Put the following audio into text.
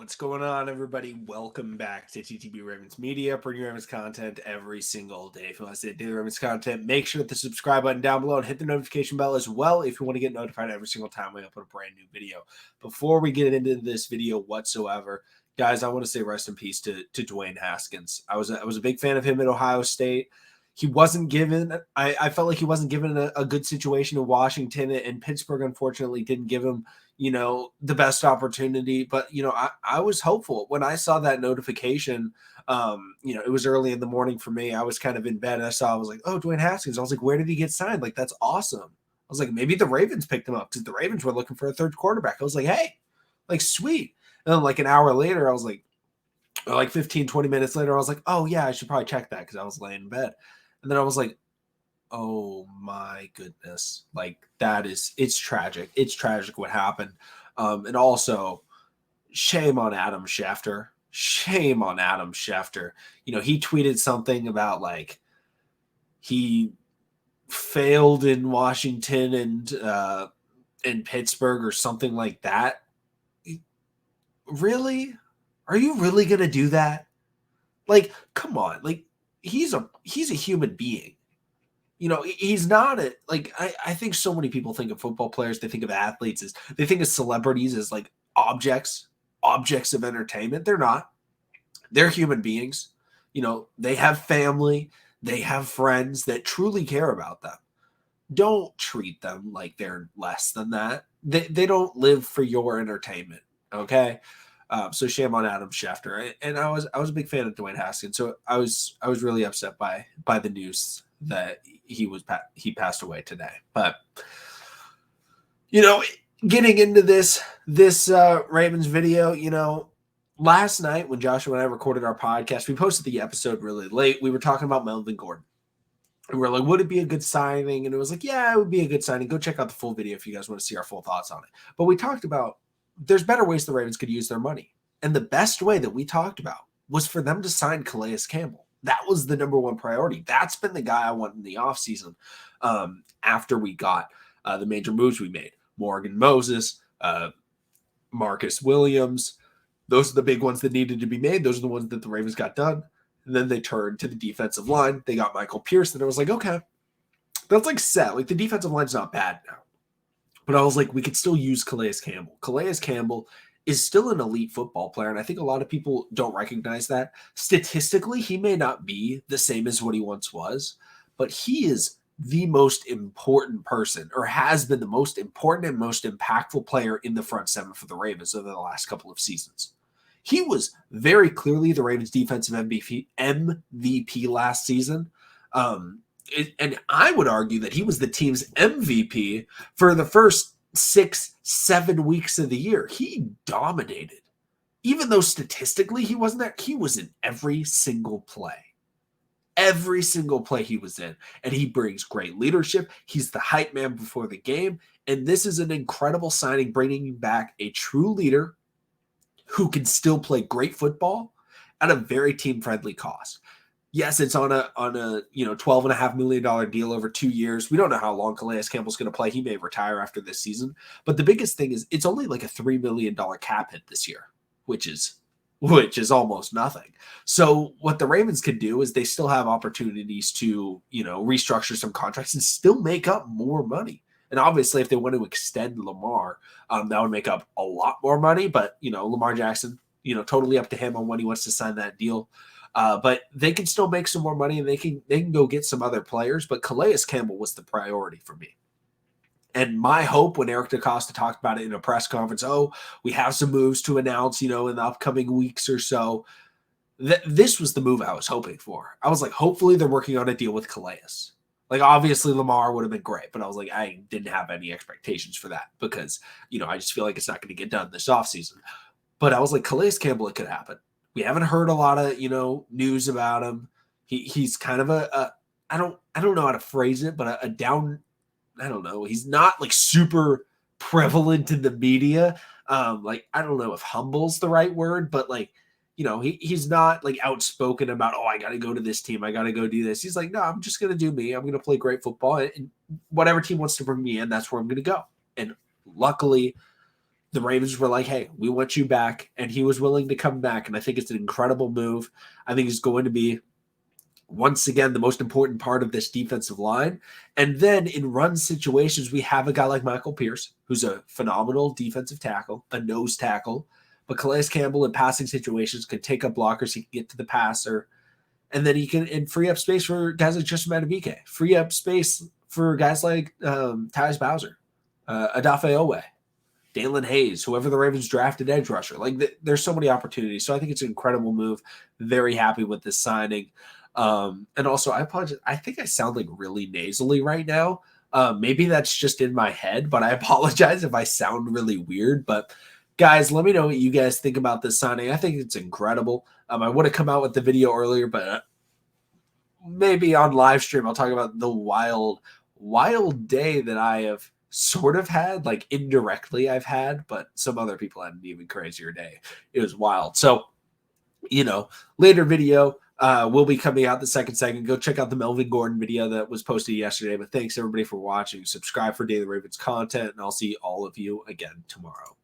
What's going on, everybody? Welcome back to TTB Ravens Media, bringing Ravens content every single day. If you want to see daily Ravens content, make sure to hit the subscribe button down below and hit the notification bell as well if you want to get notified every single time we upload a brand new video. Before we get into this video whatsoever, guys, I want to say rest in peace to Dwayne Haskins. I was a big fan of him at Ohio State. He wasn't given, I felt like he wasn't given a good situation in Washington, and Pittsburgh, unfortunately, didn't give him the best opportunity. But, I was hopeful when I saw that notification. It was early in the morning for me. I was kind of in bed. And I was like, oh, Dwayne Haskins. I was like, where did he get signed? Like, that's awesome. I was like, maybe the Ravens picked him up because the Ravens were looking for a third quarterback. I was like, hey, like, sweet. And then like an hour later, I was like 15, 20 minutes later, I was like, oh, yeah, I should probably check that because I was laying in bed. And then I was like, oh my goodness, like it's tragic. It's tragic what happened. And also shame on Adam Schefter. Shame on Adam Schefter. He tweeted something about like he failed in Washington and in Pittsburgh or something like that. Really? Are you really going to do that? Like, come on. Like, he's a human being. He's not I think so many people think of football players, they think of athletes as they think of celebrities as like objects of entertainment. They're not. They're human beings. They have family, they have friends that truly care about them. Don't treat them like they're less than that. They don't live for your entertainment. Okay. So shame on Adam Schefter. And I was a big fan of Dwayne Haskins. So I was really upset by the news that he passed away today. But getting into this Ravens video, last night when Joshua and I recorded our podcast, we posted the episode really late. We were talking about Melvin Gordon. And we were like, would it be a good signing? And it was like, yeah, it would be a good signing. Go check out the full video if you guys want to see our full thoughts on it. But we talked about there's better ways the Ravens could use their money. And the best way that we talked about was for them to sign Calais Campbell. That was the number one priority. That's been the guy I want in the offseason after we got the major moves we made. Morgan Moses, Marcus Williams. Those are the big ones that needed to be made. Those are the ones that the Ravens got done. And then they turned to the defensive line. They got Michael Pierce. And I was like, okay, that's like set. Like the defensive line's not bad now. But I was like, we could still use Calais Campbell. Calais Campbell is still an elite football player, and I think a lot of people don't recognize that. Statistically, he may not be the same as what he once was, but he is the most important person, or has been the most important and most impactful player in the front seven for the Ravens over the last couple of seasons. He was very clearly the Ravens' defensive MVP last season. And I would argue that he was the team's MVP for the first 6-7 weeks of the year. He dominated. Even though statistically he wasn't there, he was in every single play. Every single play he was in. And he brings great leadership. He's the hype man before the game. And this is an incredible signing, bringing back a true leader who can still play great football at a very team-friendly cost. Yes, it's on a $12.5 million deal over 2 years. We don't know how long Calais Campbell's going to play. He may retire after this season. But the biggest thing is it's only like a $3 million cap hit this year, which is almost nothing. So what the Ravens can do is they still have opportunities to, restructure some contracts and still make up more money. And obviously, if they want to extend Lamar, that would make up a lot more money. But, Lamar Jackson, totally up to him on when he wants to sign that deal. But they can still make some more money, and they can go get some other players. But Calais Campbell was the priority for me. And my hope when Eric DeCosta talked about it in a press conference, we have some moves to announce, in the upcoming weeks or so. This was the move I was hoping for. I was like, hopefully they're working on a deal with Calais. Like, obviously Lamar would have been great, but I was like, I didn't have any expectations for that because, I just feel like it's not going to get done this offseason. But I was like, Calais Campbell, it could happen. We haven't heard a lot of, news about him. He's kind of I don't know how to phrase it, but a down, I don't know. He's not like super prevalent in the media. I don't know if humble's the right word, but he's not like outspoken about, I got to go to this team. I got to go do this. He's like, no, I'm just going to do me. I'm going to play great football, and whatever team wants to bring me in, that's where I'm going to go. And luckily the Ravens were like, hey, we want you back. And he was willing to come back. And I think it's an incredible move. I think he's going to be, once again, the most important part of this defensive line. And then in run situations, we have a guy like Michael Pierce, who's a phenomenal defensive tackle, a nose tackle. But Calais Campbell in passing situations can take up blockers. He can get to the passer. And then he can free up space for guys like Justin Madubuike, free up space for guys like Tyus Bowser, Adafe Owe, Dalen Hayes, whoever the Ravens drafted edge rusher. Like, there's so many opportunities. So I think it's an incredible move. Very happy with this signing. And also, I apologize. I think I sound like really nasally right now. Maybe that's just in my head, but I apologize if I sound really weird. But guys, let me know what you guys think about this signing. I think it's incredible. I would have come out with the video earlier, but maybe on live stream, I'll talk about the wild day that I have sort of had, like indirectly I've had, but some other people had an even crazier day. It was wild. So, later video will be coming out the second segment. Go check out the Melvin Gordon video that was posted yesterday. But thanks everybody for watching. Subscribe for Daily Ravens content, and I'll see all of you again tomorrow.